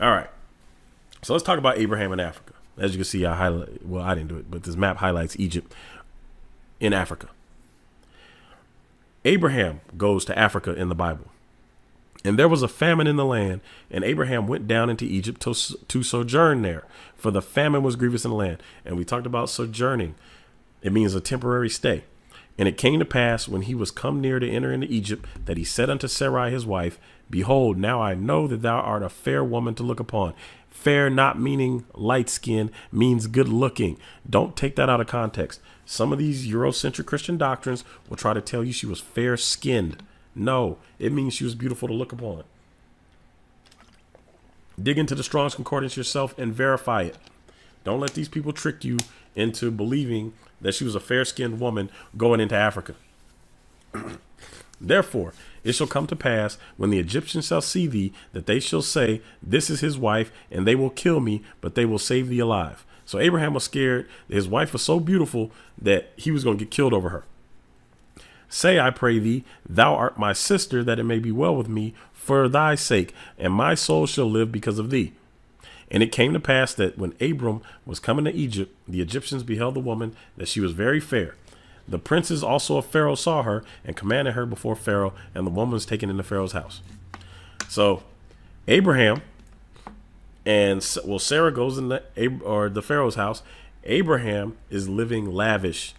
All right. So let's talk about Abraham in Africa. As you can see, I highlight. Well, I didn't do it, but this map highlights Egypt in Africa. Abraham goes to Africa in the Bible. And there was a famine in the land, and Abraham went down into Egypt to sojourn there, for the famine was grievous in the land. And we talked about sojourning. It means a temporary stay. And it came to pass when he was come near to enter into Egypt that he said unto Sarai his wife, Behold, now I know that thou art a fair woman to look upon. Fair not meaning light skin, means good looking. Don't take that out of context. Some of these Eurocentric Christian doctrines will try to tell you she was fair skinned. No, it means she was beautiful to look upon. Dig into the Strong's Concordance yourself and verify it. Don't let these people trick you into believing that she was a fair-skinned woman going into Africa. Therefore, it shall come to pass when the Egyptians shall see thee, that they shall say, This is his wife, and they will kill me, but they will save thee alive. So Abraham was scared that his wife was so beautiful that he was going to get killed over her. Say, I pray thee, thou art my sister, that it may be well with me for thy sake, and my soul shall live because of thee. And it came to pass that when Abram was coming to Egypt, the Egyptians beheld the woman, that she was very fair. The princes also of Pharaoh saw her and commanded her before Pharaoh, and the woman was taken into Pharaoh's house. So Abraham and Sarah goes in the Pharaoh's house. Abraham is living lavish.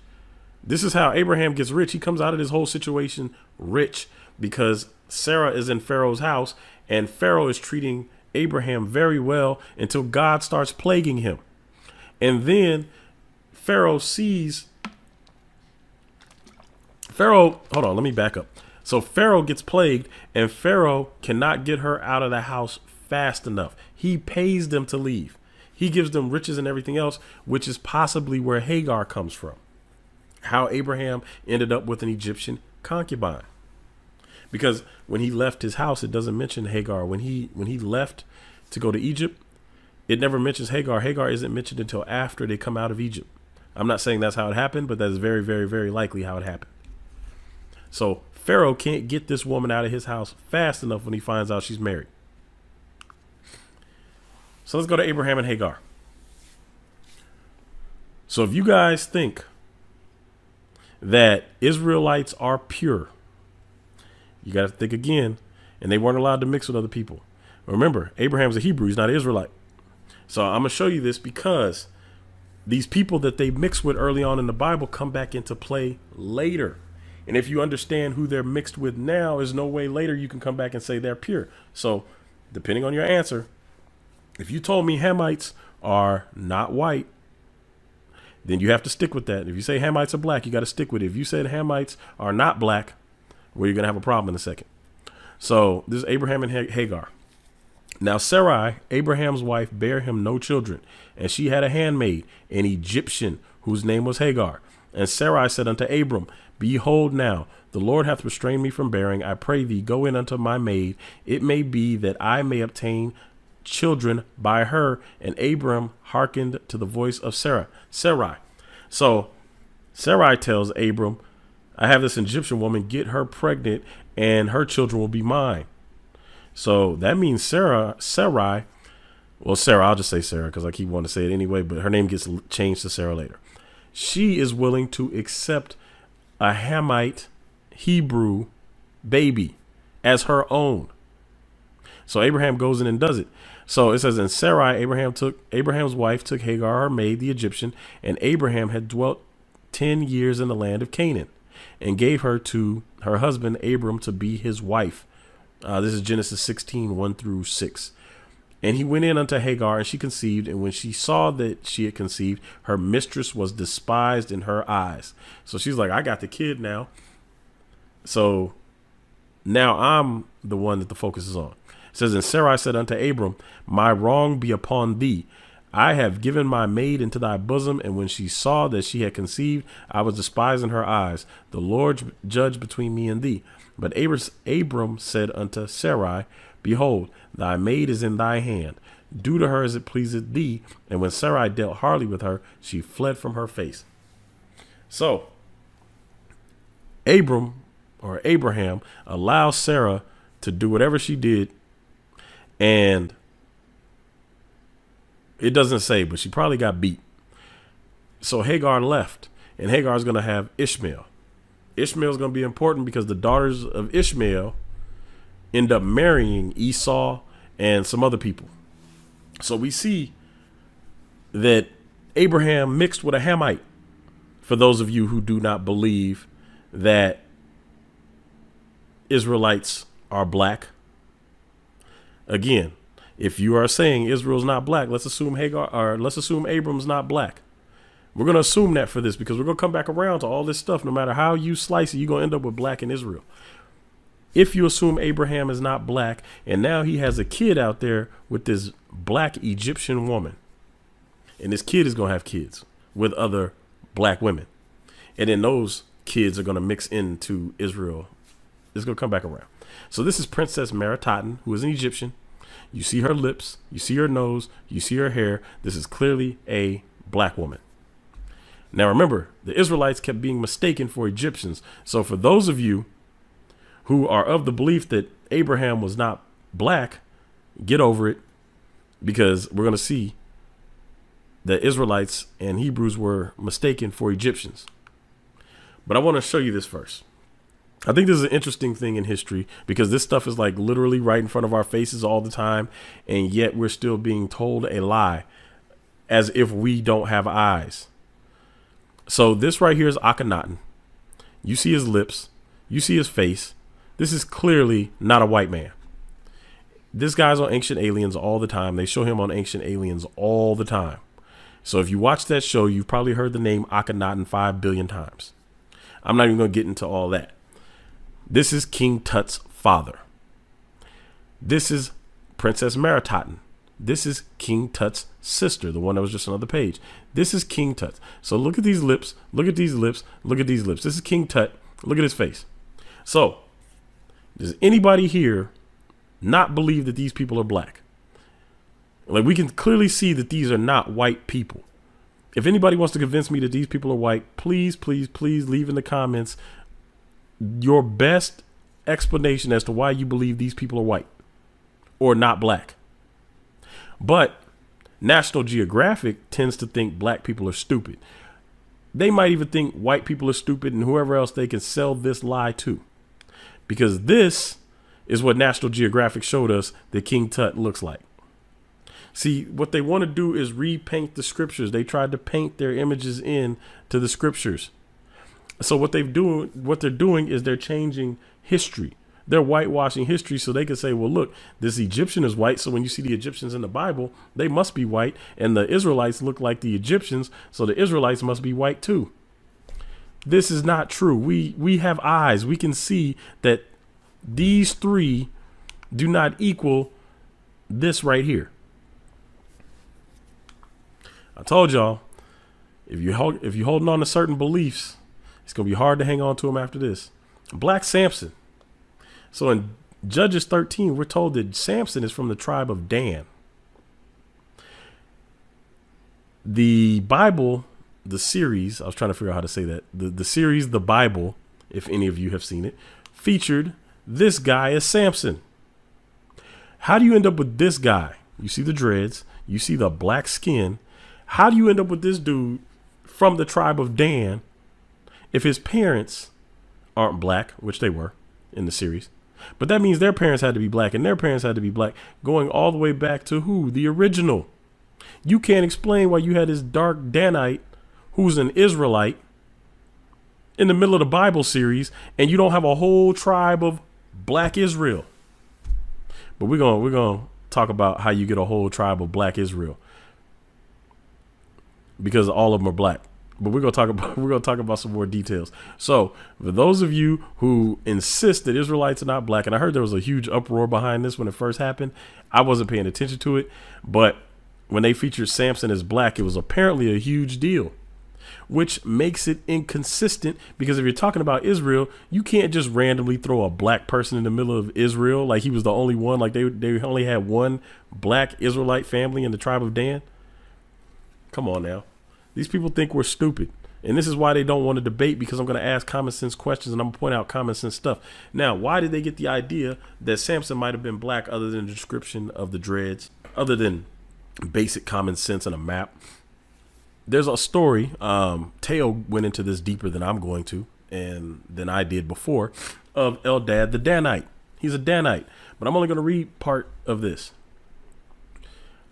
This is how Abraham gets rich. He comes out of this whole situation rich because Sarah is in Pharaoh's house and Pharaoh is treating Abraham very well until God starts plaguing him. And then Pharaoh, hold on, let me back up. So Pharaoh gets plagued and Pharaoh cannot get her out of the house fast enough. He pays them to leave. He gives them riches and everything else, which is possibly where Hagar comes from. How Abraham ended up with an Egyptian concubine. Because when he left his house, it doesn't mention Hagar. When he left to go to Egypt, it never mentions Hagar. Hagar isn't mentioned until after they come out of Egypt. I'm not saying that's how it happened, but that's very, very, very likely how it happened. So Pharaoh can't get this woman out of his house fast enough when he finds out she's married. So let's go to Abraham and Hagar. So if you guys think that Israelites are pure, you got to think again. And they weren't allowed to mix with other people. Remember, Abraham's a Hebrew. He's not an Israelite. So I'm going to show you this because these people that they mix with early on in the Bible come back into play later. And if you understand who they're mixed with now, there's no way later you can come back and say they're pure. So depending on your answer, if you told me Hamites are not white, then you have to stick with that. If you say Hamites are black, you got to stick with it. If you said Hamites are not black, well, you're going to have a problem in a second. So this is Abraham and Hagar. Now Sarai, Abraham's wife, bare him no children, and she had a handmaid, an Egyptian, whose name was Hagar. And Sarai said unto Abram, Behold now, the Lord hath restrained me from bearing. I pray thee, go in unto my maid. It may be that I may obtain children by her. And Abram hearkened to the voice of Sarai. So Sarai tells Abram, I have this Egyptian woman, get her pregnant and her children will be mine. So that means Sarai, well, Sarah, I'll just say Sarah because I keep wanting to say it anyway, but her name gets changed to Sarah later. She is willing to accept a Hamite Hebrew baby as her own. So Abraham goes in and does it. So it says, in Sarai, Abraham's wife took Hagar, her maid, the Egyptian, and Abraham had dwelt 10 years in the land of Canaan, and gave her to her husband Abram to be his wife. This is Genesis 16, 1-6. And he went in unto Hagar, and she conceived. And when she saw that she had conceived, her mistress was despised in her eyes. So she's like, I got the kid now. So now I'm the one that the focus is on. It says, and Sarai said unto Abram, my wrong be upon thee. I have given my maid into thy bosom. And when she saw that she had conceived, I was despised in her eyes. The Lord judge between me and thee. But Abram said unto Sarai, behold, thy maid is in thy hand. Do to her as it pleaseth thee. And when Sarai dealt hardly with her, she fled from her face. So Abraham allows Sarah to do whatever she did. And It doesn't say, but she probably got beat. So Hagar left, and Hagar is going to have Ishmael. Ishmael is going to be important because the daughters of Ishmael end up marrying Esau and some other people. So we see that Abraham mixed with a Hamite. For those of you who do not believe that Israelites are black. Again, if you are saying Israel's not black, let's assume Abram's not black. We're going to assume that for this because we're going to come back around to all this stuff. No matter how you slice it, you're going to end up with black in Israel. If you assume Abraham is not black and now he has a kid out there with this black Egyptian woman, and this kid is going to have kids with other black women, and then those kids are going to mix into Israel. It's going to come back around. So this is Princess Meritaten, who is an Egyptian. You see her lips, you see her nose, you see her hair. This is clearly a black woman. Now remember, the Israelites kept being mistaken for Egyptians. So for those of you who are of the belief that Abraham was not black, get over it, because we're going to see that Israelites and Hebrews were mistaken for Egyptians. But I want to show you this first. I think this is an interesting thing in history because this stuff is like literally right in front of our faces all the time. And yet we're still being told a lie as if we don't have eyes. So this right here is Akhenaten. You see his lips. You see his face. This is clearly not a white man. This guy's on Ancient Aliens all the time. They show him on Ancient Aliens all the time. So if you watch that show, you've probably heard the name Akhenaten 5 billion times. I'm not even going to get into all that. This is King Tut's father. This is Princess Meritaten. This is King Tut's sister, the one that was just on the page. This is King Tut. So look at these lips. Look at these lips. Look at these lips. This is King Tut. Look at his face. So does anybody here not believe that these people are black? Like, we can clearly see that these are not white people. If anybody wants to convince me that these people are white, please, please, please leave in the comments your best explanation as to why you believe these people are white or not black. But National Geographic tends to think black people are stupid. They might even think white people are stupid and whoever else they can sell this lie to. Because this is what National Geographic showed us that King Tut looks like. See, what they want to do is repaint the scriptures. They tried to paint their images in to the scriptures. So what they're doing is they're changing history. They're whitewashing history so they can say, well, look, this Egyptian is white. So when you see the Egyptians in the Bible, they must be white. And the Israelites look like the Egyptians. So the Israelites must be white, too. This is not true. We have eyes. We can see that these three do not equal this right here. I told y'all, if you're holding on to certain beliefs, it's going to be hard to hang on to them after this. Black Samson. So in Judges 13, we're told that Samson is from the tribe of Dan. The Bible, the series, I was trying to figure out how to say that. The series, the Bible, if any of you have seen it, featured this guy as Samson. How do you end up with this guy? You see the dreads, you see the black skin. How do you end up with this dude from the tribe of Dan if his parents aren't black, which they were in the series? But that means their parents had to be black and their parents had to be black, going all the way back to who? The original. You can't explain why you had this dark Danite who's an Israelite in the middle of the Bible series and you don't have a whole tribe of black Israel. But we're going to talk about how you get a whole tribe of black Israel, because all of them are black. But we're going to talk about some more details. So for those of you who insist that Israelites are not black, and I heard there was a huge uproar behind this when it first happened, I wasn't paying attention to it. But when they featured Samson as black, it was apparently a huge deal, which makes it inconsistent, because if you're talking about Israel, you can't just randomly throw a black person in the middle of Israel like he was the only one, like they only had one black Israelite family in the tribe of Dan. Come on now. These people think we're stupid. And this is why they don't want to debate, because I'm going to ask common sense questions and I'm going to point out common sense stuff. Now, why did they get the idea that Samson might have been black other than the description of the dreads, other than basic common sense and a map. There's a story. Teo went into this deeper than I'm going to, and than I did before, of Eldad the Danite. He's a Danite, but I'm only going to read part of this.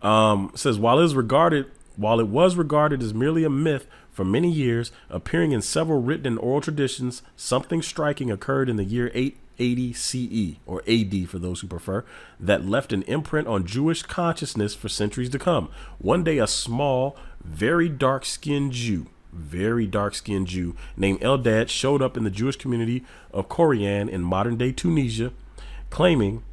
It says, while it was regarded as merely a myth for many years, appearing in several written and oral traditions, something striking occurred in the year 880 CE, or AD for those who prefer, that left an imprint on Jewish consciousness for centuries to come. One day, a small, very dark-skinned Jew named Eldad showed up in the Jewish community of Corian in modern-day Tunisia, claiming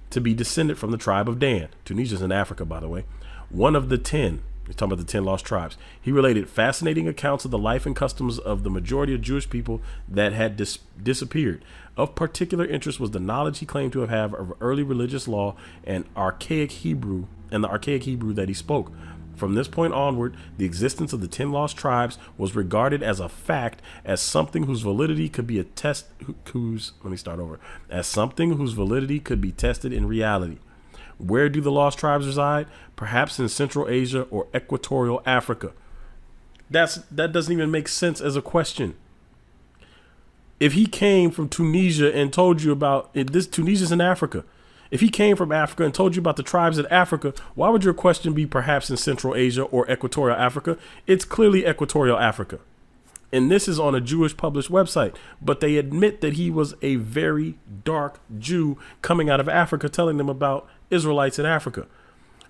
to be descended from the tribe of Dan. Tunisia's in Africa, by the way. One of the 10. He's talking about the 10 lost tribes. He related fascinating accounts of the life and customs of the majority of Jewish people that had disappeared. Of particular interest was the knowledge he claimed to have of early religious law and the archaic Hebrew that he spoke. From this point onward, the existence of the 10 lost tribes was regarded as a fact, as something whose validity could be as something whose validity could be tested in reality. Where do the lost tribes reside? Perhaps in Central Asia or Equatorial Africa. That doesn't even make sense as a question. If he came from Tunisia and told you about it, Tunisia's in Africa. If he came from Africa and told you about the tribes in Africa, why would your question be perhaps in Central Asia or Equatorial Africa? It's clearly Equatorial Africa. And this is on a Jewish published website. But they admit that he was a very dark Jew coming out of Africa, telling them about Israelites in Africa.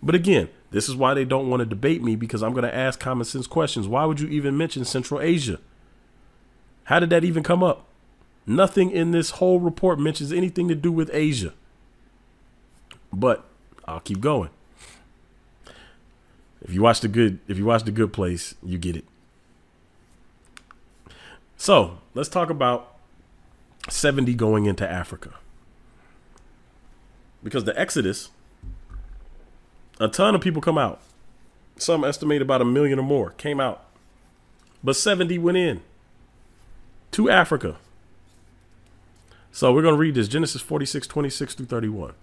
But again, this is why they don't want to debate me, because I'm going to ask common sense questions. Why would you even mention Central Asia? How did that even come up? Nothing in this whole report mentions anything to do with Asia. But I'll keep going. If you watch The Good Place, you get it. So let's talk about 70 going into Africa. Because the Exodus, a ton of people come out. Some estimate about 1 million or more came out. But 70 went in to Africa. So we're going to read this. Genesis 46:26 through 31.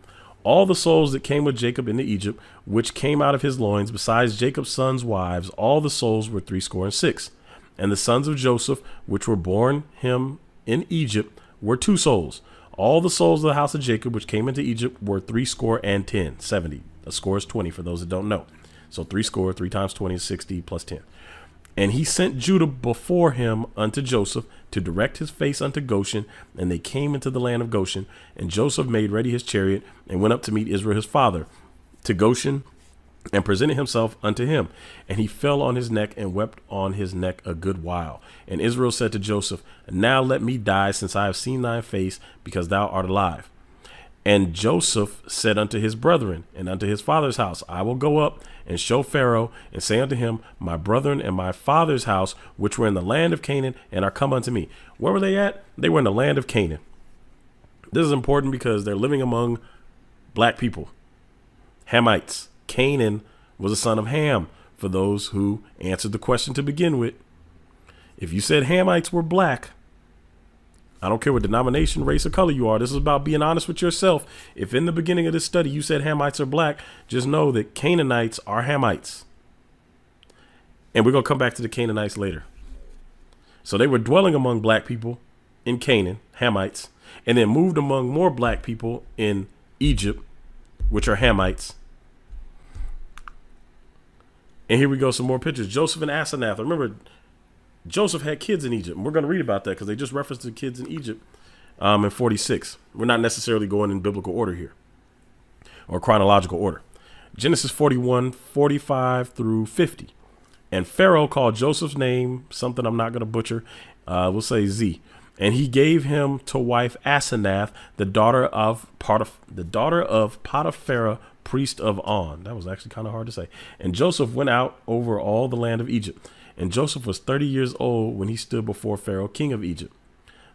All the souls that came with Jacob into Egypt, which came out of his loins, besides Jacob's sons' wives, all the souls were 66. And the sons of Joseph, which were born him in Egypt, were 2 souls. All the souls of the house of Jacob, which came into Egypt, were 70. 70. A score is 20 for those that don't know. So 3 score, 3 times 20 is 60 plus 10. And he sent Judah before him unto Joseph to direct his face unto Goshen. And they came into the land of Goshen. And Joseph made ready his chariot and went up to meet Israel his father to Goshen, and presented himself unto him. And he fell on his neck and wept on his neck a good while. And Israel said to Joseph, now let me die, since I have seen thy face, because thou art alive. And Joseph said unto his brethren and unto his father's house, I will go up and show Pharaoh, and say unto him, my brethren and my father's house, which were in the land of Canaan, and are come unto me. Where were they at? They were in the land of Canaan. This is important because they're living among black people, Hamites. Canaan was a son of Ham, for those who answered the question to begin with. If you said Hamites were black, I don't care what denomination, race, or color you are. This is about being honest with yourself. If in the beginning of this study you said Hamites are black, just know that Canaanites are Hamites. And we're going to come back to the Canaanites later. So they were dwelling among black people in Canaan, Hamites, and then moved among more black people in Egypt, which are Hamites. And here we go, some more pictures. Joseph and Asenath. Remember, Joseph had kids in Egypt. And we're going to read about that because they just referenced the kids in Egypt in 46. We're not necessarily going in biblical order here or chronological order. Genesis 41, 45 through 50. And Pharaoh called Joseph's name something I'm not going to butcher. We'll say Z. And he gave him to wife Asenath, the daughter of Potiphar, priest of On. That was actually kind of hard to say. And Joseph went out over all the land of Egypt. And Joseph was 30 years old when he stood before Pharaoh, king of Egypt.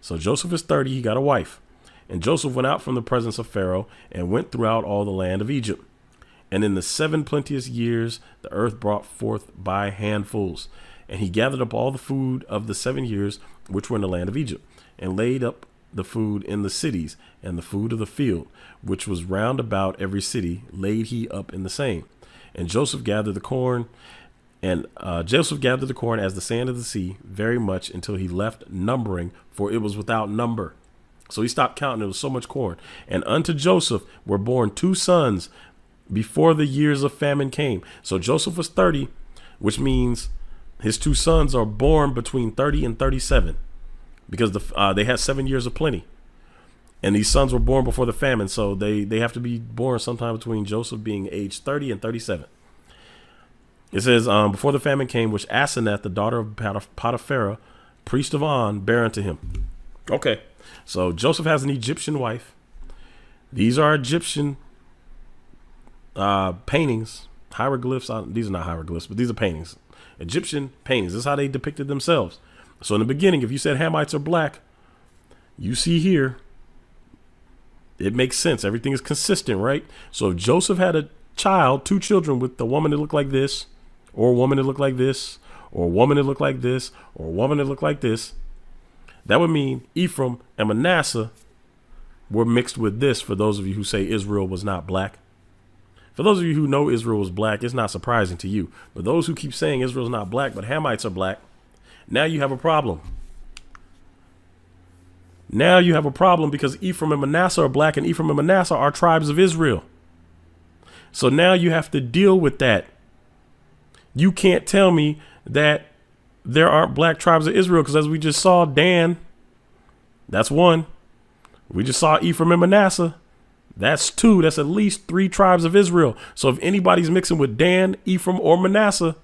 So Joseph is 30. He got a wife. And Joseph went out from the presence of Pharaoh and went throughout all the land of Egypt. And in the 7 plenteous years, the earth brought forth by handfuls. And he gathered up all the food of the 7 years which were in the land of Egypt, and laid up the food in the cities, and the food of the field, which was round about every city, laid he up in the same. And Joseph gathered the corn, and Joseph gathered the corn as the sand of the sea, very much until he left numbering, for it was without number. So he stopped counting. It was so much corn. And unto Joseph were born 2 sons before the years of famine came. So Joseph was 30, which means his 2 sons are born between 30 and 37, because they had 7 years of plenty. And these sons were born before the famine. So they have to be born sometime between Joseph being age 30 and 37. It says, before the famine came, which Asenath, the daughter of Potiphar, priest of On, bare unto him. Okay. So Joseph has an Egyptian wife. These are Egyptian paintings, hieroglyphs. These are not hieroglyphs, but these are paintings. Egyptian paintings. This is how they depicted themselves. So in the beginning, if you said Hamites are black, you see here, it makes sense. Everything is consistent, right? So if Joseph had a child, 2 children with a woman that looked like this, or a woman that looked like this, or a woman that looked like this, or a woman that looked like this, that would mean Ephraim and Manasseh were mixed with this, for those of you who say Israel was not black. For those of you who know Israel was black, it's not surprising to you. But those who keep saying Israel's not black, but Hamites are black, now you have a problem. Now you have a problem because Ephraim and Manasseh are black, and Ephraim and Manasseh are tribes of Israel. So now you have to deal with that. You can't tell me that there aren't black tribes of Israel, because as we just saw, Dan, that's 1. We just saw Ephraim and Manasseh. That's 2. That's at least 3 tribes of Israel. So if anybody's mixing with Dan, Ephraim, or Manasseh,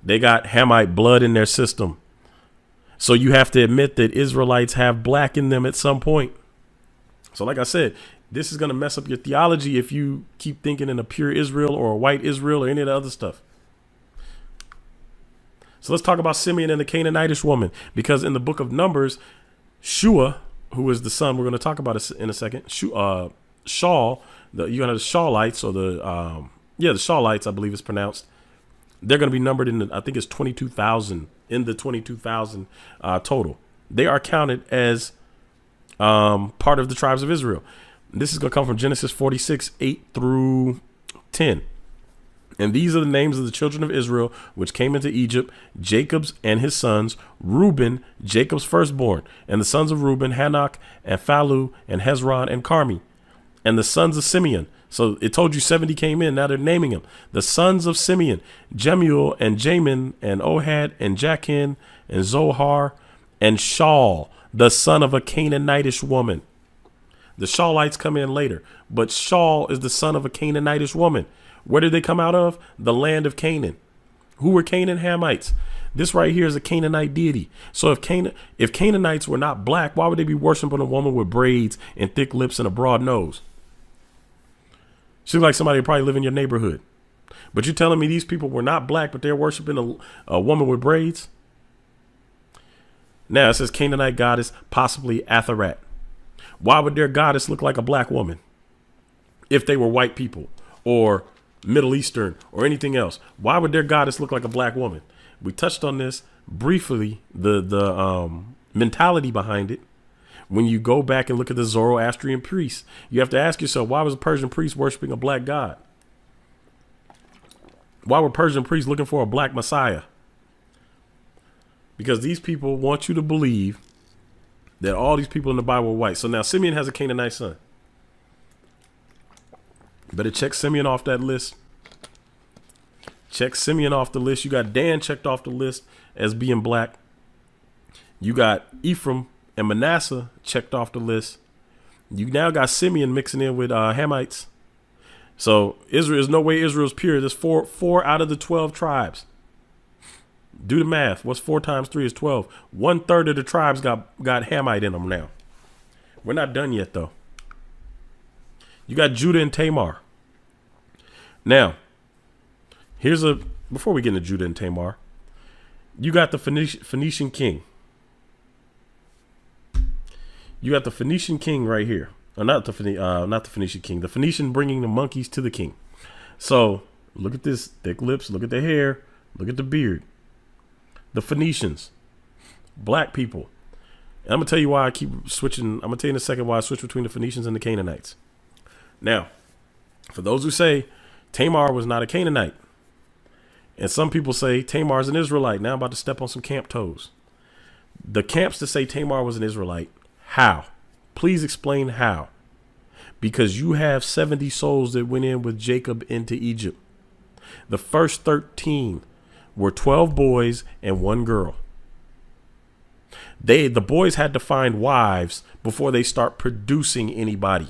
they got Hamite blood in their system. So you have to admit that Israelites have black in them at some point. So like I said, this is going to mess up your theology if you keep thinking in a pure Israel or a white Israel or any of the other stuff. So let's talk about Simeon and the Canaanitish woman, because in the book of Numbers, Shua, who is the son, we're going to talk about it in a second, Shaul, you're going to have the Shaulites, or the Shaulites, I believe it's pronounced. They're going to be numbered in, I think it's 22,000, in the 22,000 total. They are counted as part of the tribes of Israel. This is going to come from Genesis 46, 8 through 10. And these are the names of the children of Israel, which came into Egypt: Jacob's and his sons, Reuben, Jacob's firstborn, and the sons of Reuben, Hanok, and Phalu, and Hezron, and Carmi, and the sons of Simeon. So it told you 70 came in. Now they're naming them. The sons of Simeon: Jemuel, and Jamin, and Ohad, and Jachin, and Zohar, and Shaul, the son of a Canaanitish woman. The Shaulites come in later, but Shaul is the son of a Canaanitish woman. Where did they come out of? The land of Canaan. Who were Canaan? Hamites. This right here is a Canaanite deity. So if Canaanites were not black, why would they be worshiping a woman with braids and thick lips and a broad nose? Seems like somebody probably live in your neighborhood. But you're telling me these people were not black, but they're worshiping a woman with braids? Now it says Canaanite goddess, possibly Atharat. Why would their goddess look like a black woman if they were white people or Middle Eastern or anything else? Why would their goddess look like a black woman? We touched on this briefly, the mentality behind it. When you go back and look at the Zoroastrian priests, you have to ask yourself, why was a Persian priest worshiping a black god? Why were Persian priests looking for a black messiah? Because these people want you to believe that all these people in the Bible were white. So now Simeon has a Canaanite son. Better check Simeon off that list. Check Simeon off the list. You got Dan checked off the list as being black. You got Ephraim and Manasseh checked off the list. You now got Simeon mixing in with Hamites. So Israel, there's no way Israel's pure. There's four out of the 12 tribes. Do the math. What's 4 times 3 is 12. 1/3 of the tribes got Hamite in them now. We're not done yet, though. You got Judah and Tamar. Now, before we get into Judah and Tamar, you got the Phoenician king. You got the Phoenician king right here. Not the Phoenician king. The Phoenician bringing the monkeys to the king. So look at this thick lips. Look at the hair. Look at the beard. The Phoenicians, black people. And I'm going to tell you why I keep switching. I'm going to tell you in a second why I switch between the Phoenicians and the Canaanites. Now, for those who say Tamar was not a Canaanite. And some people say Tamar is an Israelite. Now I'm about to step on some camp toes. The camps that say Tamar was an Israelite, how? Please explain how. Because you have 70 souls that went in with Jacob into Egypt. The first 13 were 12 boys and 1 girl. The boys had to find wives before they start producing anybody.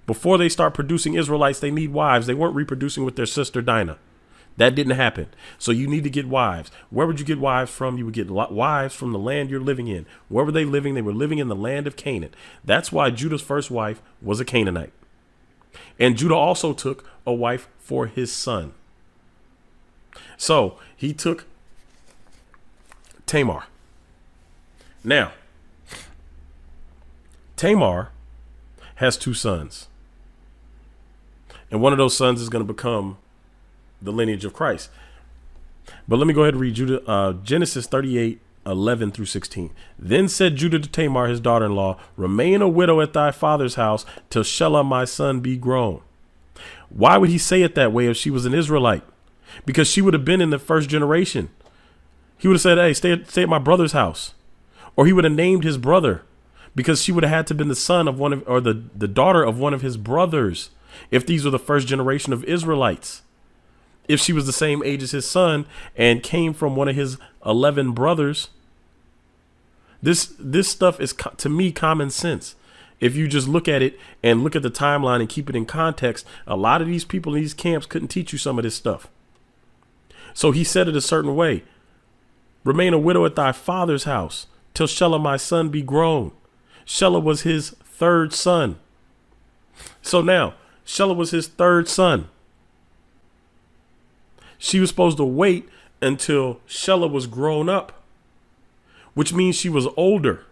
Before they start producing Israelites, they need wives. They weren't reproducing with their sister Dinah. That didn't happen. So you need to get wives. Where would you get wives from? You would get wives from the land you're living in. Where were they living? They were living in the land of Canaan. That's why Judah's first wife was a Canaanite. And Judah also took a wife for his son. So he took Tamar. Now, Tamar has 2 sons. And one of those sons is going to become the lineage of Christ. But let me go ahead and read Genesis 38:11 through 16. Then said Judah to Tamar, his daughter-in-law, remain a widow at thy father's house till Shelah my son be grown. Why would he say it that way if she was an Israelite? Because she would have been in the first generation. He would have said, hey, stay at my brother's house. Or he would have named his brother, because she would have had to have been the son of one of, or the daughter of one of his brothers, if these were the first generation of Israelites. If she was the same age as his son and came from one of his 11 brothers, this stuff is, to me, common sense. If you just look at it and look at the timeline and keep it in context, a lot of these people in these camps couldn't teach you some of this stuff. So he said it a certain way. Remain a widow at thy father's house till Shelah my son be grown. Shelah was his 3rd son. So now, Shelah was his 3rd son. She was supposed to wait until Shelah was grown up, which means she was older,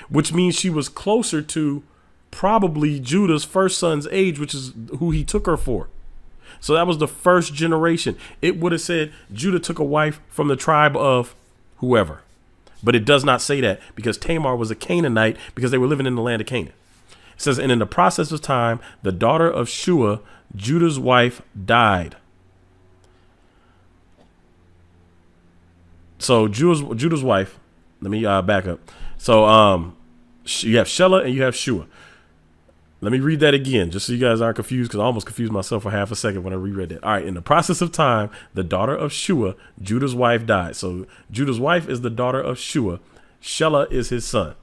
which means she was closer to probably Judah's first son's age, which is who he took her for. So that was the first generation. It would have said Judah took a wife from the tribe of whoever, but it does not say that, because Tamar was a Canaanite, because they were living in the land of Canaan. It says, and in the process of time, the daughter of Shua, Judah's wife, died. So Judah's wife, let me back up. So you have Shelah and you have Shua. Let me read that again, just so you guys aren't confused, because I almost confused myself for half a second when I reread that. All right. In the process of time, the daughter of Shua, Judah's wife, died. So Judah's wife is the daughter of Shua. Shelah is his son.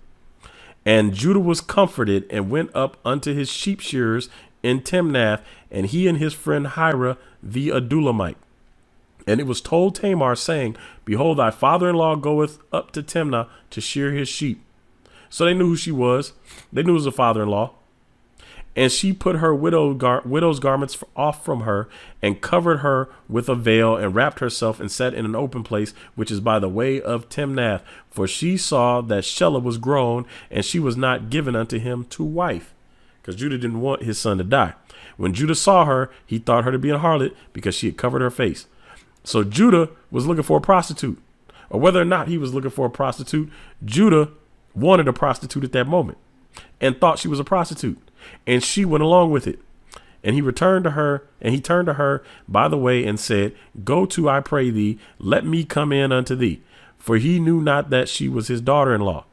And Judah was comforted and went up unto his sheep shearers in Timnath, and he and his friend Hira the Adullamite. And it was told Tamar, saying, behold, thy father-in-law goeth up to Timnah to shear his sheep. So they knew who she was. They knew it was a father-in-law. And she put her widow's garments off from her, and covered her with a veil, and wrapped herself, and sat in an open place, which is by the way of Timnath. For she saw that Shelah was grown, and she was not given unto him to wife, because Judah didn't want his son to die. When Judah saw her, he thought her to be a harlot, because she had covered her face. So Judah was looking for a prostitute, or whether or not he was looking for a prostitute, Judah wanted a prostitute at that moment and thought she was a prostitute, and she went along with it. And he turned to her by the way and said, go to, I pray thee, let me come in unto thee. For he knew not that she was his daughter-in-law.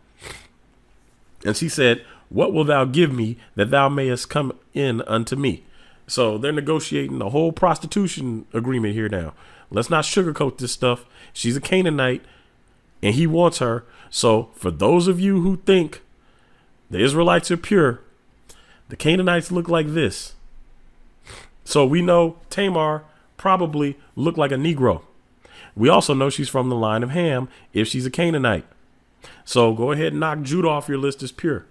And she said, what wilt thou give me that thou mayest come in unto me? So they're negotiating the whole prostitution agreement here now. Let's not sugarcoat this stuff. She's a Canaanite and he wants her. So for those of you who think the Israelites are pure, the Canaanites look like this. So we know Tamar probably looked like a Negro. We also know she's from the line of Ham if she's a Canaanite. So go ahead and knock Judah off your list as pure.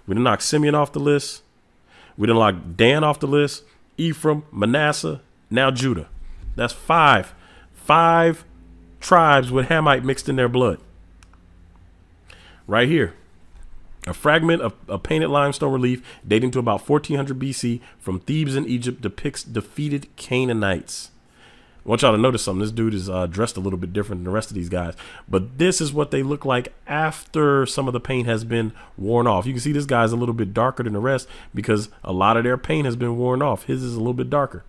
We didn't knock Simeon off the list. We didn't knock Dan off the list. Ephraim, Manasseh, now Judah. That's five tribes with Hamite mixed in their blood. Right here. A fragment of a painted limestone relief dating to about 1400 BC from Thebes in Egypt depicts defeated Canaanites. I want y'all to notice something. This dude is dressed a little bit different than the rest of these guys. But this is what they look like after some of the paint has been worn off. You can see this guy's a little bit darker than the rest because a lot of their paint has been worn off. His is a little bit darker.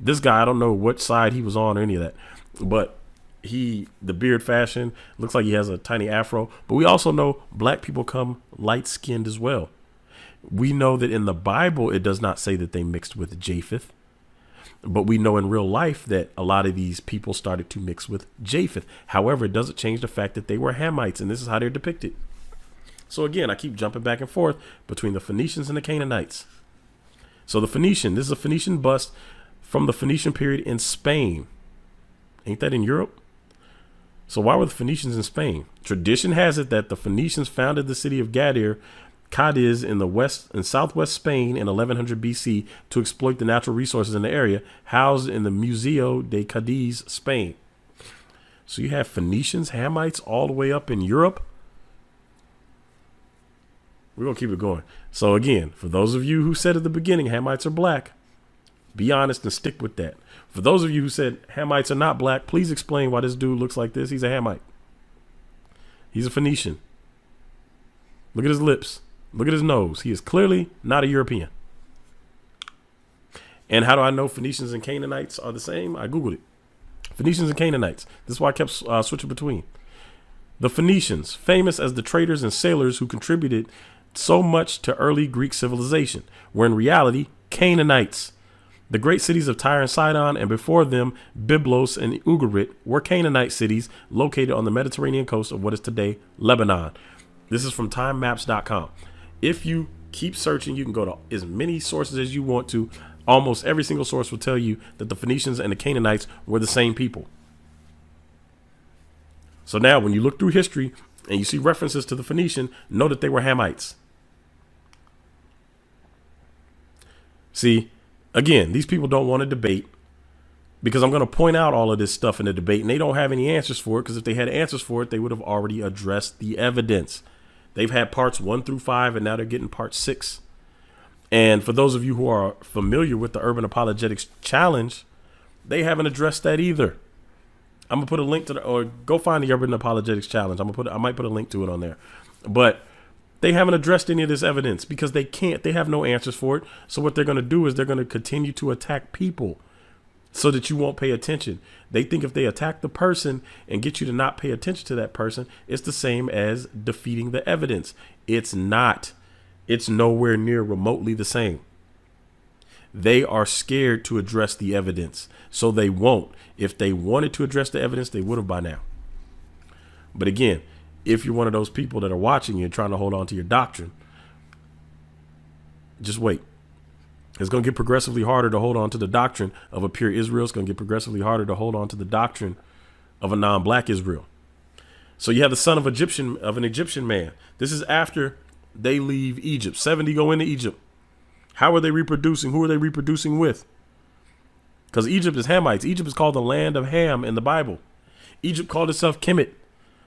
This guy, I don't know what side he was on or any of that, but the beard fashion looks like he has a tiny afro. But we also know black people come light skinned as well. We know that in the Bible, it does not say that they mixed with Japheth. But we know in real life that a lot of these people started to mix with Japheth. However, it doesn't change the fact that they were Hamites, and this is how they're depicted. So again, I keep jumping back and forth between the Phoenicians and the Canaanites. So the Phoenician, this is a Phoenician bust from the Phoenician period in Spain. Ain't that in Europe? So why were the Phoenicians in Spain? Tradition has it that the Phoenicians founded the city of Cadiz in the west and southwest Spain in 1100 BC to exploit the natural resources in the area, housed in the Museo de Cadiz, Spain. So you have Phoenicians, Hamites all the way up in Europe. We're going to keep it going. So again, for those of you who said at the beginning Hamites are black, be honest and stick with that. For those of you who said Hamites are not black, please explain why this dude looks like this. He's a Hamite. He's a Phoenician. Look at his lips. Look at his nose. He is clearly not a European. And how do I know Phoenicians and Canaanites are the same? I Googled it. Phoenicians and Canaanites. This is why I kept switching between. The Phoenicians, famous as the traders and sailors who contributed so much to early Greek civilization, were in reality Canaanites. The great cities of Tyre and Sidon, and before them, Byblos and Ugarit, were Canaanite cities located on the Mediterranean coast of what is today Lebanon. This is from timemaps.com. If you keep searching, you can go to as many sources as you want to. Almost every single source will tell you that the Phoenicians and the Canaanites were the same people. So now when you look through history and you see references to the Phoenician, know that they were Hamites. See, again, these people don't want to debate because I'm going to point out all of this stuff in the debate, and they don't have any answers for it, because if they had answers for it, they would have already addressed the evidence. They've had parts 1 through 5, and now they're getting part 6. And for those of you who are familiar with the Urban Apologetics Challenge, they haven't addressed that either. I'm going to put a link to or go find the Urban Apologetics Challenge. I might put a link to it on there. But they haven't addressed any of this evidence because they can't. They have no answers for it. So what they're going to do is they're going to continue to attack people so that you won't pay attention. They think if they attack the person and get you to not pay attention to that person, it's the same as defeating the evidence. It's not. It's nowhere near remotely the same. They are scared to address the evidence, so they won't. If they wanted to address the evidence, they would have by now. But again, if you're one of those people that are watching you and trying to hold on to your doctrine, just wait. It's going to get progressively harder to hold on to the doctrine of a pure Israel. It's going to get progressively harder to hold on to the doctrine of a non-black Israel. So you have the son of an Egyptian man. This is after they leave Egypt. 70 go into Egypt. How are they reproducing? Who are they reproducing with? Because Egypt is Hamites. Egypt is called the land of Ham in the Bible. Egypt called itself Kemet,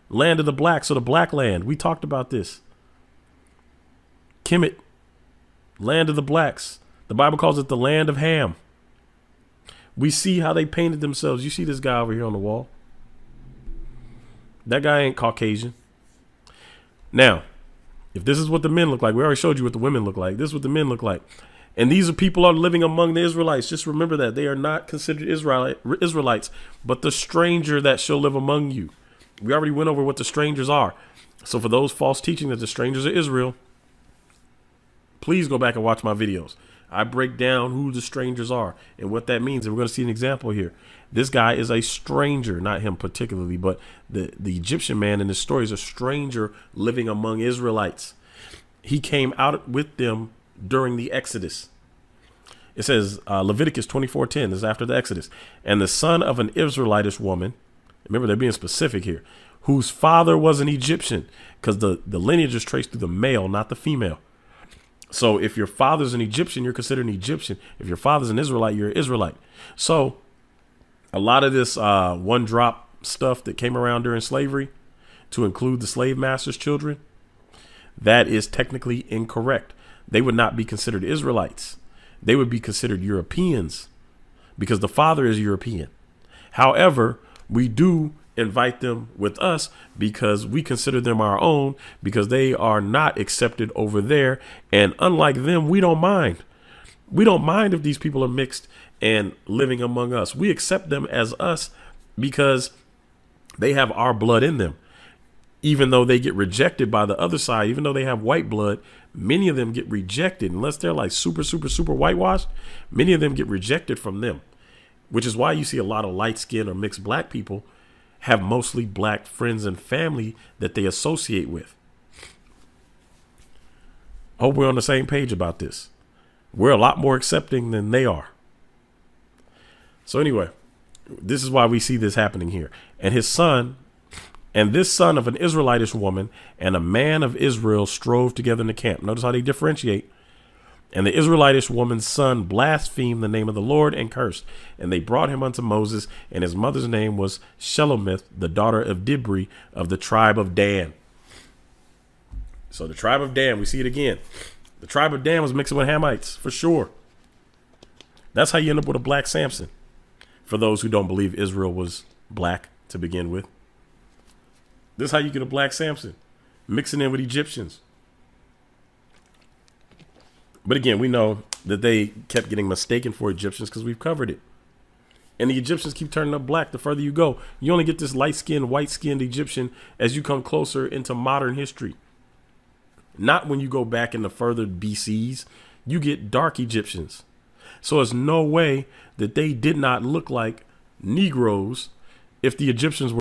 land of the blacks, so the black land. We talked about this. Kemet, land of the blacks. The Bible calls it the land of Ham. We see how they painted themselves. You see this guy over here on the wall? That guy ain't Caucasian. Now, if this is what the men look like, we already showed you what the women look like. This is what the men look like. And these are people are living among the Israelites. Just remember that they are not considered Israelites, but the stranger that shall live among you. We already went over what the strangers are. So for those false teaching that the strangers are Israel, please go back and watch my videos. I break down who the strangers are and what that means. And we're going to see an example here. This guy is a stranger, not him particularly, but the Egyptian man in this story is a stranger living among Israelites. He came out with them during the Exodus. It says Leviticus 24:10. This is after the Exodus. And the son of an Israelitish woman, remember they're being specific here, whose father was an Egyptian, because the lineage is traced through the male, not the female. So if your father's an Egyptian, you're considered an Egyptian. If your father's an Israelite, you're an Israelite. So a lot of this one drop stuff that came around during slavery to include the slave master's children, that is technically incorrect. They would not be considered Israelites. They would be considered Europeans because the father is European. However, we do invite them with us because we consider them our own, because they are not accepted over there. And unlike them, we don't mind. We don't mind if these people are mixed and living among us. We accept them as us because they have our blood in them. Even though they get rejected by the other side, even though they have white blood, many of them get rejected unless they're like super whitewashed. Many of them get rejected from them, which is why you see a lot of light skinned or mixed black people have mostly black friends and family that they associate with. Hope we're on the same page about this. We're a lot more accepting than they are. So anyway, this is why we see this happening here. And his son, and this son of an Israelitish woman and a man of Israel strove together in the camp. Notice how they differentiate. And the Israelitish woman's son blasphemed the name of the Lord and cursed. And they brought him unto Moses, and his mother's name was Shelomith, the daughter of Dibri of the tribe of Dan. So the tribe of Dan, we see it again. The tribe of Dan was mixing with Hamites, for sure. That's how you end up with a black Samson, for those who don't believe Israel was black to begin with. This is how you get a black Samson, mixing in with Egyptians. But again, we know that they kept getting mistaken for Egyptians because we've covered it. And the Egyptians keep turning up black the further you go. You only get this light-skinned, white-skinned Egyptian as you come closer into modern history. Not when you go back into further BCs. You get dark Egyptians. So there's no way that they did not look like Negroes if the Egyptians were